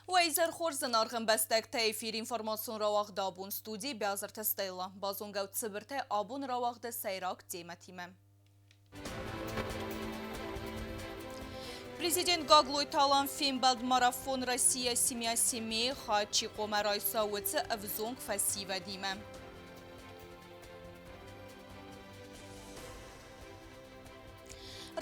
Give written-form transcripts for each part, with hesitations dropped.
Wejzer Horzen argın bestek teyfir informasyon ravaq dabun studi beazır testeyla. Bazungav tsibirte abun ravaq de seyrak demetime. Президент Гаглой Талан Фимбалд марафон Россия семья семей хачи Комарай Сауцы Авзонг Фасива Дима.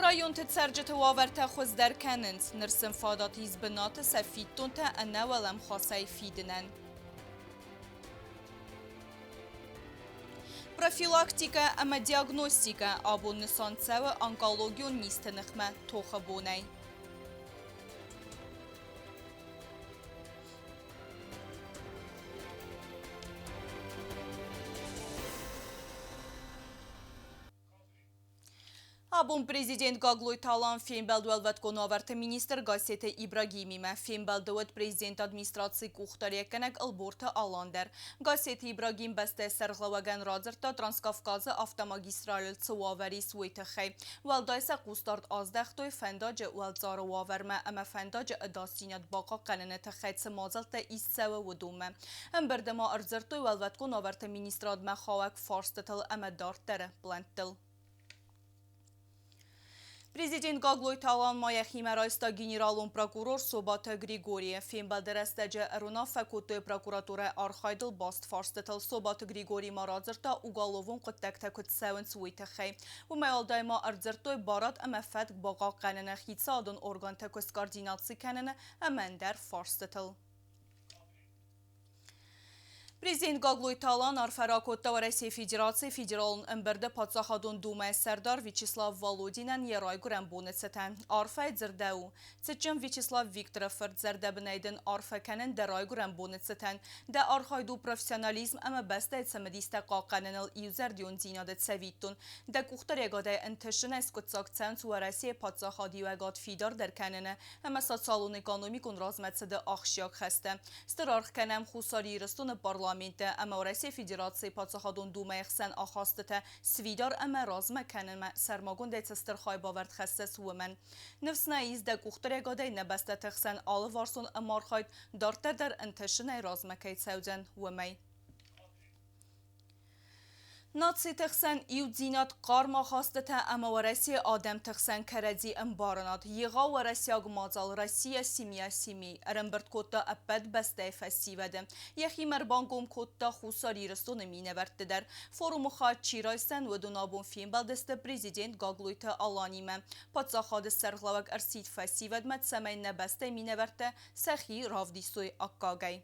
رایون تسرجت وآورت خوز در کنند نرسم فادات هیزبنات سفیدتون تا انا ولم خاصای فیدنن. Профилактика اما диагностика абон несанцева онкологию нистенхме тохабонай. Абун президент Гаглой Талан Фембалдуэлват конаварта министр Гасета Ибрагимиме. Фембалдуэт президент администрации Кухтарьяканек Алборта Аландер. Гасета Ибрагим басте сарглаваган радзерта Транскавказа автомагистраль цуавари суйтахи. Валдайса кустард аздахтоy фендаج والزار واورما اما فنداج اداسینات باقا قننت خیت مازلتا ایستسوا ودومه. ام بردما ارزرتوy والوات کناورتا ministr adma خواک فارستتل اما دارتر بلندتل. Президент Гаглой Талан Маяхимерайста генералун прокурор Собата Григория Фембалдерестеже Рунафа Кутой прокуратура Архайдл Баст Фарстетл Собата Григорий Марадзерта уголовун Куттекта Кутсевен Суитахей. Умеалдайма Ардзертой Барат Амафет Бага Канена Хитсадун Орган Текус Координации Канена Амендер Фарстетл. Президент Гаглой Талан арфаракотта ва Россия Федерации федералын ымбірді патсахадун Думай Сардар Вячеслав Володинен ерай гурен бонецетен. Арфа дзірдәу. Цечен Вячеслав Викторов дзірдәбінейден арфа кәнен дәрай гурен бонецетен. Дә архайду профессионализм әмі бәсті әтсәмедісті қаққаныныл июзердион зинадет сәвиттун. Дә кухтар егадай ընтышын әскутсак цент ва Россия патсахади вегад фидар дәр кәнені әмі социалун экономикун разметседі ахшияк хәсті. Стыр арх кәнем хусари рыстуны парламент اما Россия Федерации پادشاهان دومه خسن آخاسته سویدار اما رازم کنن سرماگون دیت استرخای باورد خصص ومن نفس نایز در کوختر گاده نبسته تخسن آل وارسون امار خاید دارتر در انتشن رازم کیت سودن ومی ناتسی تخسن ایو زینات قارما خواسته تا اما ورسی آدم تخسن کردی امبارنات یغا ورسی آگمازال رسی سیمیا سیمی ارنبرد کتا ابد بسته فسی وده یخی مربانگوم کتا خوصاری رستون مینه ورده در فروم خواهد چیرایستن و دونابون فیلم بلدست پریزیدنت گاگلویت آلانیمه پادزا خواهد سرغلاوگ ارسید فسی ود مد سمین نبسته مینه ورده سخی راودیستوی اکاگی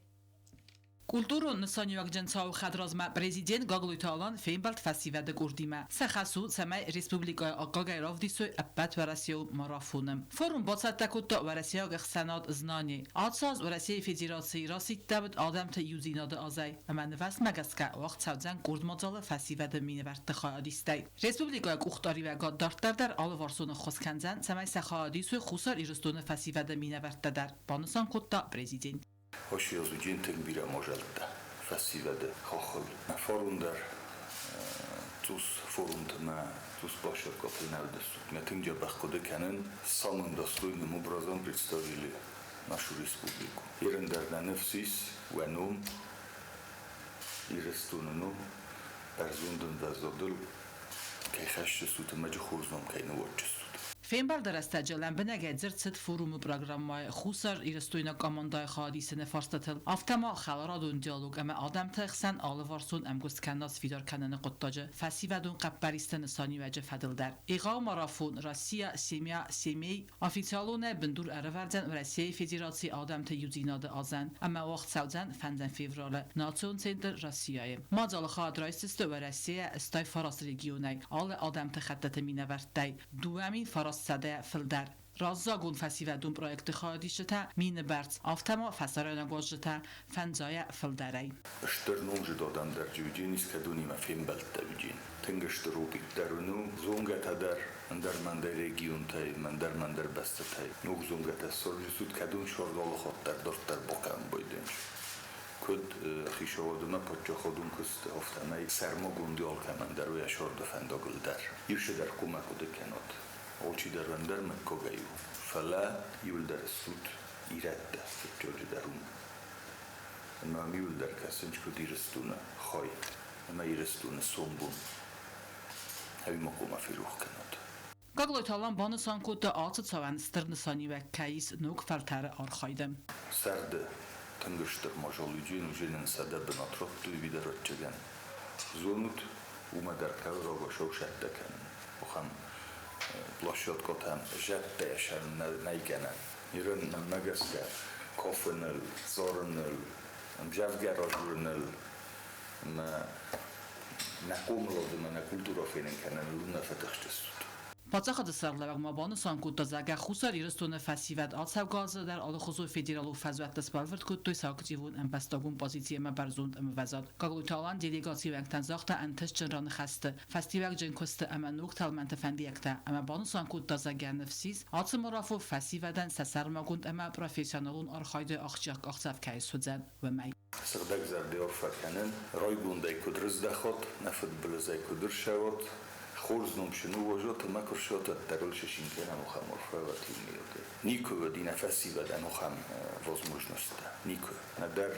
Культуру нысанивак дженцау хадразма президент Гаглой Талан феймбалт фасиведе гурдиме. Сахасу самай республика Акагай равдисой аппат варасио марафоном. Форум бацаттакутта варасио гхсанат знани. Адсаз варасио федерации расит табд адам та юзинаде азай. Ама нвас магаска вақт савзан гурдмазала фасиведе миневерт خادیستی. республика Кухтари و گاددارتر در آل وارسون خسکنزن سمای سخادیسوی خسار ایرستون فسیوده مینورد در بانسان کتا پرزیدنت. Hoši ozviđentek bira moželta, fasivade, hohol. Forum dar, tus forum tma, tus başar kapinavde sut. Metinca bakkoda kanen, samın dastroynu mubrazan представили нашу республику. Yerinderde nefsis ve num, irestunu, erzundun ve zodul, kayhaşı sutu mecı xurzum kaynu vorçı sut. فیلم درستجلن به نگذر صد فروم برنامه خوسر ایرستوینا کاماندای خادیسن فارستتل افتما خلارادون دیالوگ اما آدم تخسن آل وارسون امگوست کناس فیدار کنن قطاجه فسی و دون قبریستن سانی وجه فدل در ایقا مارافون راسیا سیمیا سیمی آفیسیالونه بندور اروردن و راسیای فدراسی آدم تیوزیناده آزن اما وقت سوزن فندن فیوراله ناتون سنتر راسیای مازال خاد رایستست و راسیا استای فراس رگیونای آل آدم تخطت مینورد دوامین فراس صده فلدر رازاگون فسیو دوم پروژه خادیشته مین برد آفتما فسران گوجته فنزای فلدری. اشترنوم جدادم در جوجینیست که دونیم فیلم بلد دوجین. تنگشتروبی درونو زونگت در من در رژیون تای من در بسته تای نوع زونگت سرجسود که دون شردال خود در دفتر بکن بایدنش. کد خیشاودم پچه خودم کست آفتمای سرما گندیال که من در روی شرد فنداگل در. یوشه در کمک کده کنات. Очи در رندر مکاگیو فلا یول در سود իրետ է ջոջը դարում Ма միուլդер կասենչկու դիրստունը խոյ, ма իրստունը սոմբուն, հավի մոկոմա ֆիրուխ կնոտ։ Գագլոյթալան բանը սանկոտը ացծավան ստրնսանի վեքքայիս նոք ֆալթարը արխայդեմ։ Սարդը թնգշտր մոժոլուջին ուժենն սադա բնատրոտ դույ վիդարոտ չգան։ Զոնուտ ումա դարքավ ռոգոշով շատտական, ուխամ պլոշյոտ կոտան ժատտե շան նայգանան, իրեն մագասկա, կոֆնլ, զորնլ, Մջավգարոժուրնլ na կոմլոդը մնա կուլտուրով են կանան լունա ֆտղշտսուտ Բացախը դսարլավաղ մաբանը սանկոտը զագա խուսար իրստոնը ֆասիվատ ացավգազը դար ալխոզու ֆեդերալու ֆազվատ դսպալվրտ կուտույ սակտիվուն ըմպաստագուն պոզիցիա մաբարզունդ ըմվազատ կագլութալան դելեգացիվ անկտան զաղթա անտես ճնրանը խաստը ֆաստիվակ ջենքոստը əmənուկ թալմենտը ֆանդիակտա əməbanı սանկոտը զագա նվսիz ացմորաֆով ֆասիվադան սասարմագունդ əmə պրոֆեսիոնալուն արխայդը աղջակ աղցավ կայսուձան վմայ Սրդակ զարդի օրֆականեն ռոյգունդայ կուդրզդախոտ նաֆտ բլզայ կուդրշավոտ Խորզնում շնու ոժոտը մակրշոտը տարոլ շշինքեն անուխամ օրֆավատիվնիոտ Նիկովը դինաֆասիվա դանուխամ возможността Нико Надар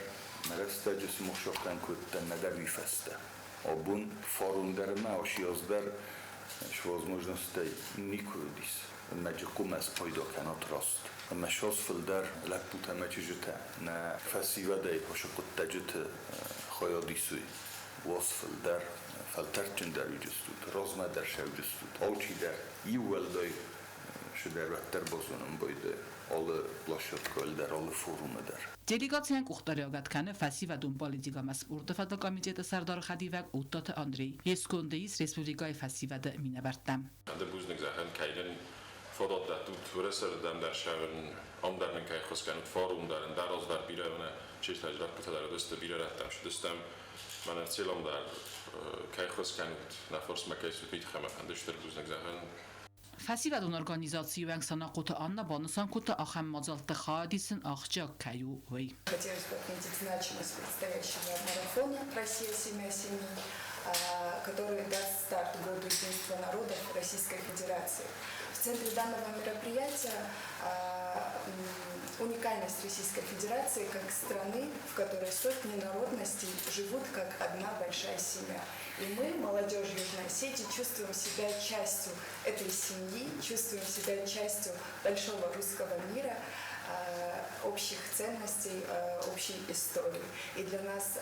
нарастаджес мошоктан куттан надар вифаста Обун форумдарма ошиоздар возможността Никодис Маджикумас пойдоканот рост Машос филдар лапута мачижута на фасива дай пошокуттаджут хоёдисуй وصفلدار فلترچن در وجستود روزما در شوجستود آوچی در یوالدای شدر وقتر بازونم بایده آل بلاشد کل در آل فوروم در Դելեգացիան կուխտարյագատ կանը ֆասիվադուն պոլիտիկա մասպուրտը ֆատոկոմիտետը սարդար խադիվակ ուտտը Անդրեյ Եսկոնդեիս Ռեսպուբլիկայի ֆասիվադը մինաբարտամ De boeznik zeggen kijken voordat dat doet voor is er dan daar schrijven om daar een kijk gaan het forum daar en daar als daar bieden we een dat dat daar dus de bieden dat dus dan maar het zal om daar kijk gaan naar volgens mij kijken niet gaan en dus er boeznik zeggen Ֆասիվադուն օրգանիզացիու ենք սանակոտը Աննա Բանուսանկոտը ախամ մազալտը խադիսն աղջակ կայու վեյ Хотелось бы отметить значимость предстоящего марафона «Россия. Семья семьи», который даст старт году единства народов Российской Федерации. В центре данного мероприятия уникальность Российской Федерации как страны, в которой сотни народностей живут как одна большая семья. И мы, молодежь Южной Осетии, чувствуем себя частью этой семьи, чувствуем себя частью большого русского мира, общих ценностей, общей истории. И для нас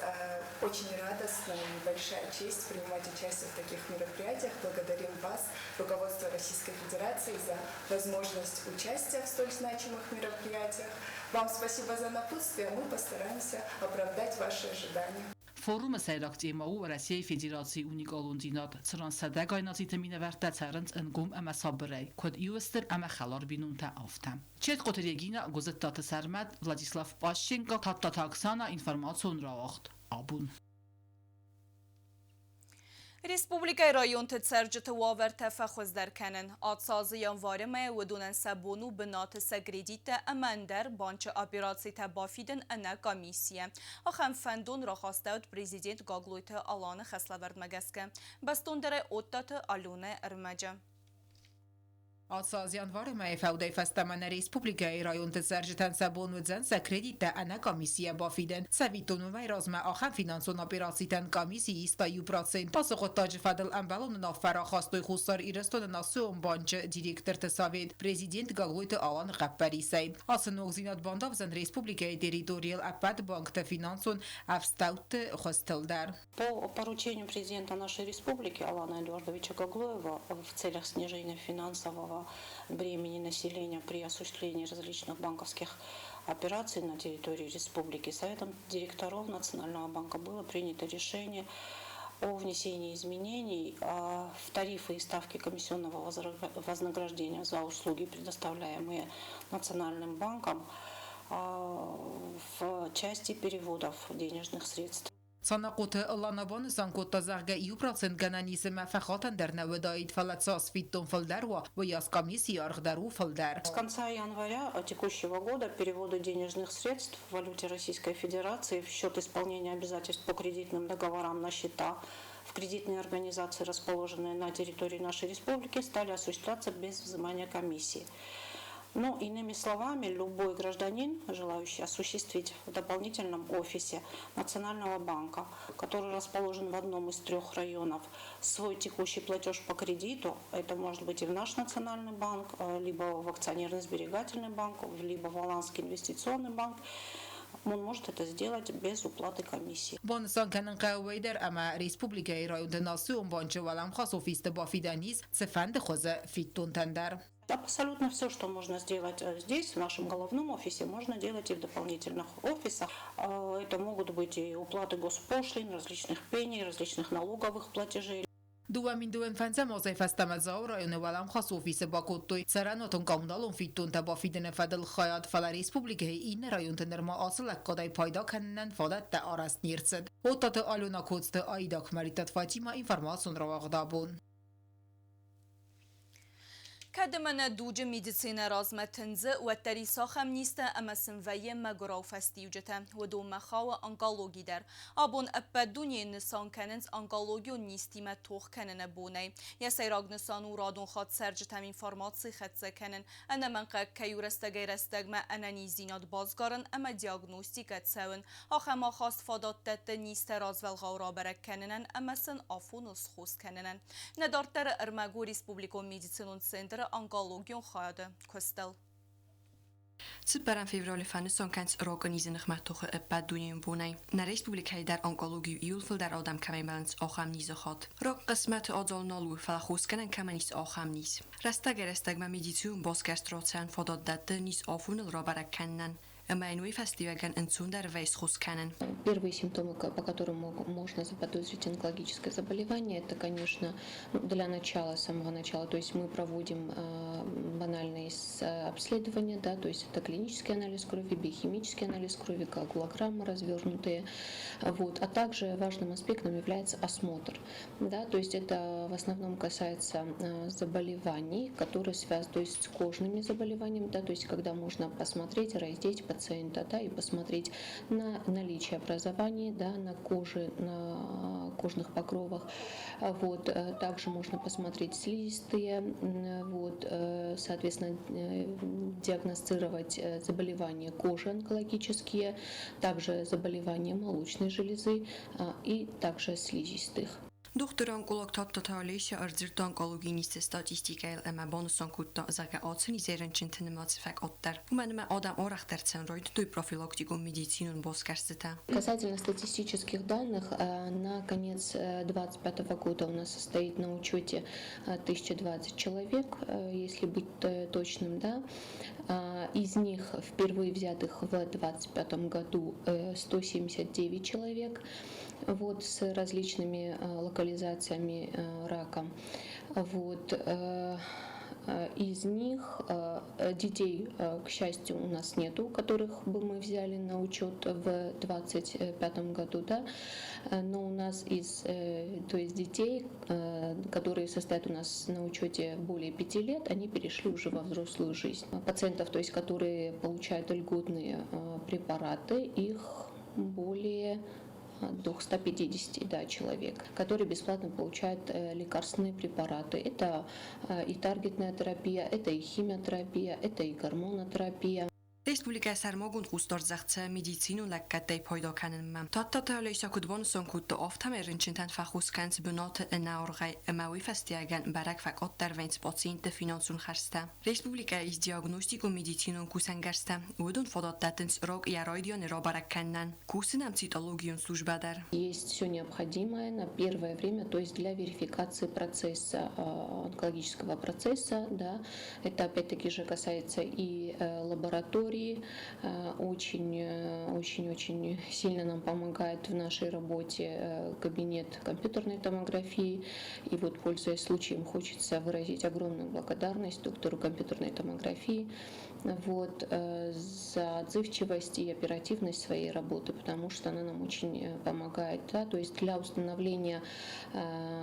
очень радостно и большая честь принимать участие в таких мероприятиях. Благодарим вас, руководство Российской Федерации, за возможность участия в столь значимых мероприятиях. Вам спасибо за напутствие, мы постараемся оправдать ваши ожидания. Ֆորումը սայրակտիեմաու Ռասիայի Ֆեդերացիի ունիկալուն դինատ ծրան սադագայնացի թմինը վարտացարընց ընգում ամասաբրայ կոդ իուստր ամախալար բինունտա ավտամ Չետ կոտերեգինա գոզտտատը սարմատ Վլադիսլավ Պաշչենկո թատտաթաքսանա ինֆորմացիոն ռաղախտ աբուն Республикай район тцерджты вавер тфахоздер кенен. Атсазы январı me wedunен sabonu binat segredite amender banç operasyon tabafidin ana komissiye. Axam fendon raxastaut prezident Gagloyte alanı xəslaverd megeske. Bastondere ottatı alune ermece. Ասազ յանվարը մայ ֆաուդայ ֆաստամանա ռեսպուբլիկայի ռայոն դզարժտան սաբոնուձան սակրեդիտա անա կոմիսիա բաֆիդեն սավիտոնովայ ռազմա ախան ֆինանսոն օպերացիան կոմիսիի 100% պասոխոտաժ ֆադլ ամբալոն նավֆարա խաստոյ խուսար իրստոնը նասոն բանջ դիրեկտոր տսավետ պրեզիդենտ Գալգոյտը ալան ղապարիսայ ասնող զինատ բանդավ զան ռեսպուբլիկայի տերիտորիալ ապատ բանկտը ֆինանսոն ավստաուտ խոստելդար По поручению президента нашей республики Алана Эдуардовича Гаглоева в целях снижения финансового бремени населения при осуществлении различных банковских операций на территории республики Советом директоров Национального банка было принято решение о внесении изменений в тарифы и ставки комиссионного вознаграждения за услуги, предоставляемые Национальным банком, в части переводов денежных средств. Սանակոթը լանաբանը սանկոտը զարգա 2% գանանիսը մաֆախատան դեռնավդայիդ ֆալացաս ֆիտտոն ֆլդարվա ոյաս կամիսի արղդարու ֆլդար С конца января текущего года переводы денежных средств в валюте Российской Федерации в счет исполнения обязательств по кредитным договорам на счета в кредитные организации, расположенные на территории нашей республики, стали осуществляться без взимания комиссии. Но, иными словами, любой гражданин, желающий осуществить в дополнительном офисе Национального банка, который расположен в одном из 3 районов, свой текущий платеж по кредиту, это может быть и в наш Национальный банк, либо в акционерный сберегательный банк, либо в Голландский инвестиционный банк, он может это сделать без уплаты комиссии. بانسان کنن قویدر اما ریسپوبلیکای رایون ناسیون بانچه ولم خاص офис бафиданис цефанд خوزه фиттун тендер. Абсолютно все, что можно сделать здесь, в нашем головном офисе, можно делать и в дополнительных офисах. Это могут быть и уплаты госпошлин, различных пений, различных налоговых платежей. دوامین دوام فنزم وظیف استمزاو رایون ولم خاص اوفیس باکوتوی سرانوتون کامدالون فیتون تبافیدن فدل خیات فلا ریسپوبلیکه این رایون تنرما آسل کدای پایدا کنن فادت تا آرست نیرسد او تات آلونا کوست آیدا کمریتت فاطیما اینفرماسون رو واقدابون كدمنا دوج ميديسينا رازمة تنزق والتريسا خمنيستا أما سنفايا مقراو فاستيوجتا ودو مخاوة أنقالوغي در أبون أبا دوني نسان كننز أنقالوغيو نيستيما توخ كنن بوني يسيراغ نسان ورادون خاد سرجتا من فارماتسي خدسا كنن أنا منقا كيورستا غيرستا ما أنا نيزينات بازگارن أما دياغنوستيكت ساون آخا ما خواست فادات تت نيستا رازوال غورا برك كننن أما سن آفونوس خوست كننن ندارتر ارماغو ريسبوبليكو ميديسينون سنتر أنقالوغيون خاده كوستل Сыпаран феврале фанесон канц организинах мартохе эпадунин бунай. На республикай дар онкологию июлфил дар адам камайбаланс охам низо ход. Рок қисмат одзол налу фалахусканан каманис охам низ. Растагерестагма медицин боскастроцан фодот датты низ офунил робарак каннан. Майнуи фестиваган инцундар вейсхус каннан. Первые симптомы, по которым можно заподозрить онкологическое заболевание, это, конечно, для начала, с самого начала, то есть мы проводим банальные обследования, да, то есть это клинический анализ крови, биохимический анализ крови, коагулограммы развернутые, вот, а также важным аспектом является осмотр, да, то есть это в основном касается заболеваний, которые связаны, то есть с кожными заболеваниями, да, то есть когда можно посмотреть, раздеть пациента, да, и посмотреть на наличие образований, да, на коже, на кожных покровах. Вот. Также можно посмотреть слизистые, вот, соответственно, диагностировать заболевания кожи онкологические, также заболевания молочной железы и также слизистых. Доктор онколог татtataalise ardzirta onkologiniiste statistikayl ama bonuson kutta zaga otsuni zerinçintini matsifak otter. Umanıma adam орахтерцен ройд той профилактику медицинун боскарсыта. Касательно статистических данных, на конец 2025 года у нас состоит на учете 1020 человек, если быть точным, да. Из них впервые взятых в 2025 году 179 человек, вот, с различными локализациями рака. Вот. Из них детей, к счастью, у нас нету, которых бы мы взяли на учет в 2025 году, да, но у нас то есть детей, которые состоят у нас на учете более 5 лет, они перешли уже во взрослую жизнь. Пациентов, то есть которые получают льготные препараты, их более 250, да, человек, которые бесплатно получают лекарственные препараты. Это и таргетная терапия, это и химиотерапия, это и гормонотерапия. Республика сармогунд густарзахца медицину лаккатай пайда каннмам. Татtataalisa kudbonson kutta oftam erincintan fachuskans benate enaurgai emawi festiagan barak fakot darvens patiente finansun kharsta. Республика из диагностику медицинун кусангарста. Удун фодаттатенс рог яройдион робарак каннан. Кусинам цитологион службадар. Есть все необходимое на первое время, то есть для верификации процесса, онкологического процесса, да. Это опять-таки же касается и лаборатории. Очень сильно нам помогает в нашей работе кабинет компьютерной томографии. И вот, пользуясь случаем, хочется выразить огромную благодарность доктору компьютерной томографии, вот, за отзывчивость и оперативность своей работы, потому что она нам очень помогает, да, то есть для установления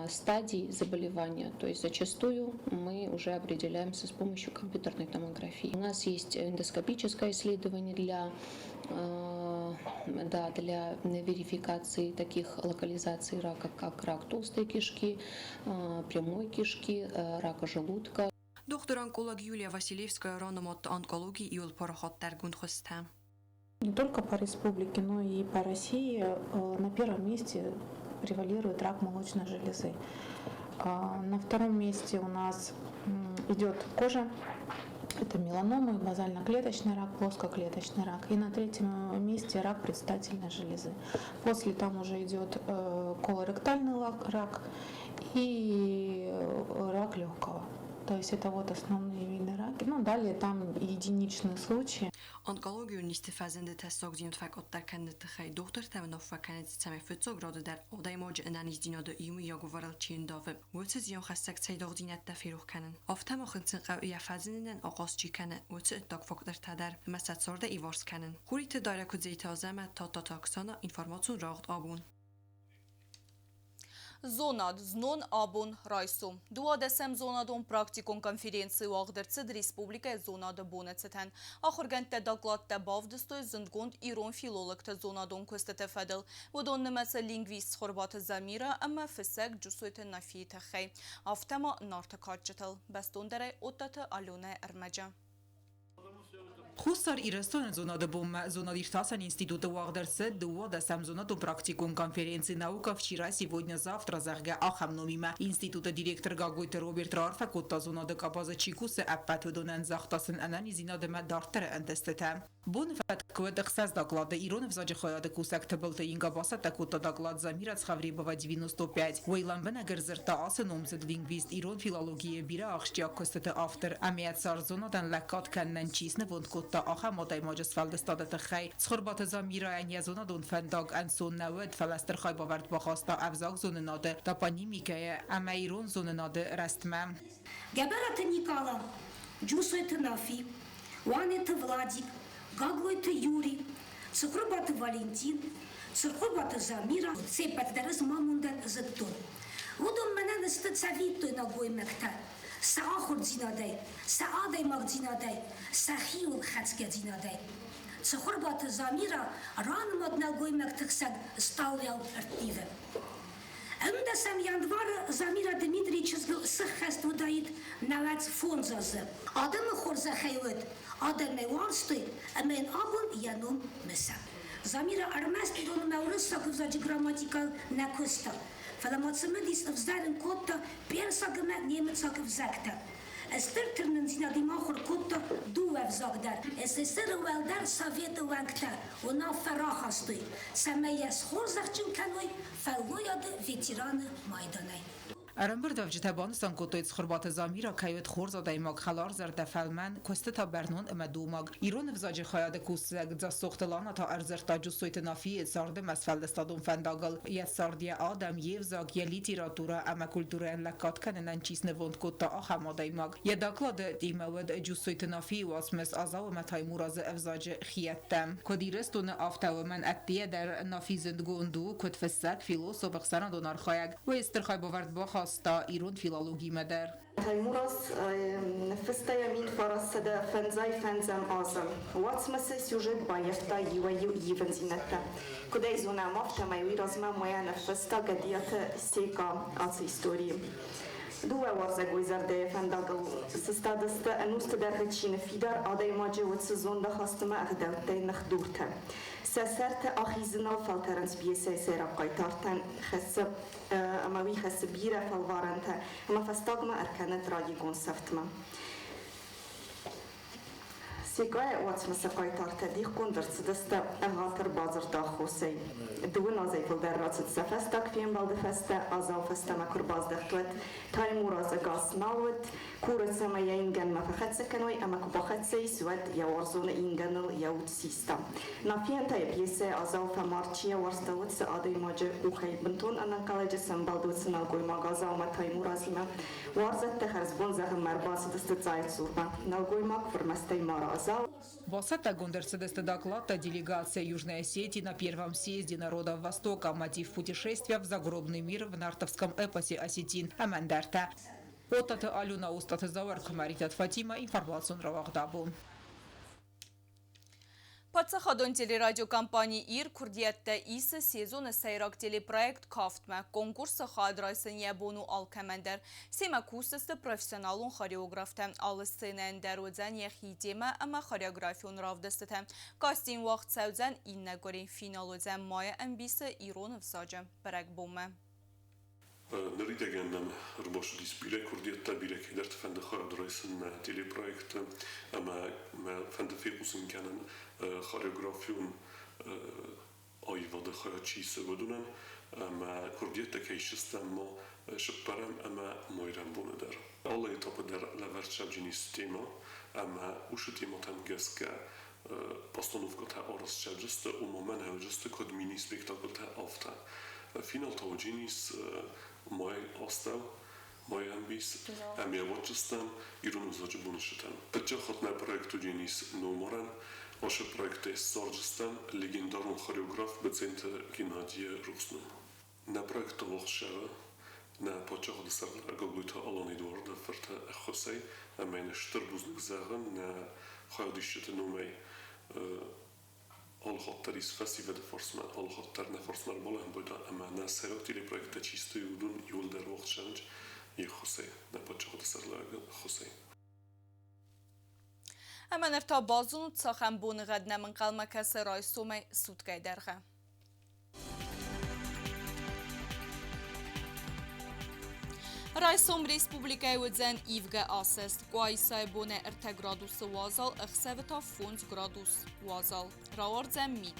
стадий заболевания. То есть зачастую мы уже определяемся с помощью компьютерной томографии. У нас есть эндоскопическое исследование для верификации таких локализаций рака, как рак толстой кишки, прямой кишки, рака желудка. Доктор онколог Юлия Василевская рономот онкологии и улпорохот Таргунд Хостам. Не только по республике, но и по России на первом месте превалирует рак молочной железы. На втором месте у нас идет кожа, это меланомы, базально-клеточный рак, плоскоклеточный рак. И на третьем месте рак предстательной железы. После там уже идет колоректальный рак и рак легкого. То есть это вот основные виды рака. Ну, далее там единичные случаи. Онкологию нистефазенде тестогдиент факоттар кеннет хай доктор тавнов факанет саме фотоград дар одай موج انانیز دیناد ایمی یا گوارل چین داوم وقت زیان خستک سیداغ دینت تفیروخ کنن افتم آخنتن قوی فازنن آغاز چی کنه وقت اتاق فکر تدر مسد سرده ایوارس کنن خوریت دایره کد زیت آزمه تا تاکسانا اینفرماسیون راغت آبون Зонад, знон абун райсу. Дуадесем зонадон практикон конференции уагдерцид республика зонада бонецетен. Ахургенте докладте бавдыстой зындгонд ирон филологте зонадон костете федел. Водон немесе лингвист хорбат замира, ама фисек джусойте нафиите хей. Афтема нарта качетел. Бестондере оттате алюне эрмеджа. Խուսար իրստոն зонадобում зонадиртасан института Уагдерсе дуадесем зонадон практикон конференции наука вчера, сегодня, завтра зарга ахамномима. Института директор Гагойте Роберт Рарфа котта зонада капаза чикусе аппатудонен захтасын анализинадеме дартер ентестете. Бон фатквед хсаз доклада Ирон в заде хояде кусак табылты ингабаса такота доклад Замирац Хавребова 95. Уейлан бенагерзерта асеномзед лингвист Ирон филология бира ахштяк костете автор амият сарзонадан лекат кеннен чисне вонд та آخر مادای ماجس فلدستاده خی سخربات زمیرا این زونه دون فنداگ انسون نود فلستر خای باورد بخواستا افزاق زونه ناده تا پانیمی که اما ایرون زونه ناده رستمه گبرات نیکالا جوسویت نافی وانت ولادیک گاگویت یوری سخربات والنتین سخربات زمیرا سیپت درز ماموندن زدتون ودون منن استد سویتو نگوی مکتر ساخر زیناده سعاده مغ زیناده سخیول خدسگه زیناده سخربات زمیرا رانماد نگوی مکتخسد استالیال ارتیوه Îndesem yanvară Zamira Dimitrichezgă să hest udait navat fonzază. Adamı xorza xeyvet, adamı varstı, amen abun yanum mesa. Zamira armest donu mevrës sakıvzacı gramatikal nakusta. Фаламацымыдис вздарын котта персагыма немец sakıvzakta. Estırtırnın zinadimahur kotta duvev zagdar. SSR veldar Sovyeti vankta. Ona ferahastı. Semeyes xorzakçın kanoy felloyadı veteranı maydanay. Арамбердав جتبانستان کوتویت خربات زمیرا کیوت خورزا دایماگ خلار زرد فلمن کوست تا برنون اما دوماگ ایران وزاج خیاد کوسگ زا سوختلانا تا ارزر تا جسویت نافی سارد مسفل دستادون فنداگل یه ساردی آدم یه وزاگ یه لیتراتورا اما کلتورا لکات کننن چیز نوند کوتا آخما دایماگ یه داکلاد دیمود جسویت نافی واسمس آزاو متای موراز افزاج خیتم کدیرستون آفتاو من اتیه در نافی زندگوندو کد فسک فیلوسوف خسران دونار خایگ و استرخای باورد باخاست تا ایران فیلولوژی مدر. تایموراس فستا یمین فرستاده فنزای فنزم آزم. واتس مسه سوژه بایفتا یویو یونزینتا. کدای زونه مافت مایوی رزما مویا نفستا قدیات سیکا آس هیستوری. دوه ورزگوی زرده فنداگل سستادست انوست در هچین فیدار آدای ماجه و سزون دخواستم اغداوته نخدورته. سرت آخیزنا فالترنس بیسه سر قایتارتن خس اماوی خس بیره فالوارنته اما فستاگما ارکنت راجی گونسفتما سیگای واتس مسقای تارت دیخ کندرت دست اغاتر بازر داخوسی دو نازی فل در رات سفستاک فیم بالد فسته آزاو فسته مکر باز دختوت تای موراز گاس مالوت کورت سما اینگن مفخت سکنوی اما کباخت سی سواد یا ورزون اینگنل یا ود سیستم نافین تای بیسه آزاو فمارچیه ورستوت سعادی ماجه اوخی بنتون انن کالج سنبالدوت سنالگوی ماغازا و متای مورازیما ورزت تخرزبون زغم مرباس دست زاید سوربا نالگوی ماغ فرمسته ماراز Восата Гондерседеста доклада делегация Южной Осетии на первом съезде народов Востока «Мотив путешествия в загробный мир» в нартовском эпосе «Осетин» Амандарта. Отаты Алюна Устаты Заварка Маритат Фатима информацию Равахдабу. Պատսախադոն տելերադիոկամպանի իր Քուրդիyyətdə ise sezonu seyrak teleproyekt kaftma. Konkursa xadraysın yabonu alkamender. Sema kursası profesyonalun xoreograftan alısının derozan yaxideme ama xoreografiyon ravdastıtan. Kastin vaxt sevzen inne göre finalozan maya embisi İronov sacım. Bırak bomba. Naridegennem rboşlis bile Kurdiyetta bile keder tefende xadraysın teleproyekt ama fende fikusun kanen xoreografyon ayvadı xayçisi budunan ama Kurdiyetta kayşistan ma şıpparam ama moyran bunu der. Allah etapı der leverçabcinis tema ama uşu tematan geska postanówka ta oraz czerzyste umomen helżyste kod mini spektakl ta afta. Final tojinis moj ostał, moj ambis, a mnie watchistan i runuzać bunuszytan. Podczachotne projektu dzinis numeran, wasze projekty sorgistan, legendarny choreograf becente Gennadie Rusnum. Na projektu Warszawa, na podczach desarla gogluta Alan Eduarda Ferta José, a meine Sterbuznik zagen, na chodischete numej Alhatteris festival de forsma, alhatterne forsma bolen bojda, ama na serotili projekte čisto judun julder voxchanj i José, na podczach desarlaga José. Hemen irtabazun tsaxan bunu gadne min qalmaka saray somay sutkay derxe. Raysom Respublikaya Udzen İvge asest. Guaysay bone irte gradusu wazal, ixsevita funz gradus wazal. Rawarzen mid.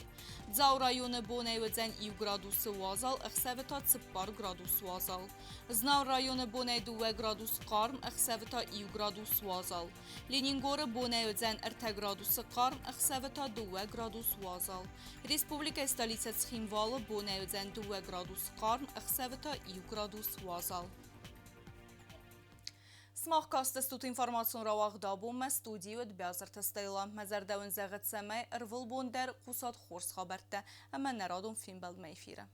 Dzau rayonu bone Udzen İv gradusu wazal, ixsevita tsippar gradus wazal. Znav rayonu bone duve gradus qarm, ixsevita İv gradus wazal. Leningora bone Udzen irte gradusu qarm, ixsevita duve gradus wazal. Respublika stolica Tskhinvalı bone Udzen duve gradus qarm, ixsevita İv gradus wazal. Смах кастыстут информацион равағда болма студию дбязар тастайла. Мазардаун зағыт самай ырвыл бондер қусат хорс хабарта, әмә нарадун фильм балдма эфирі.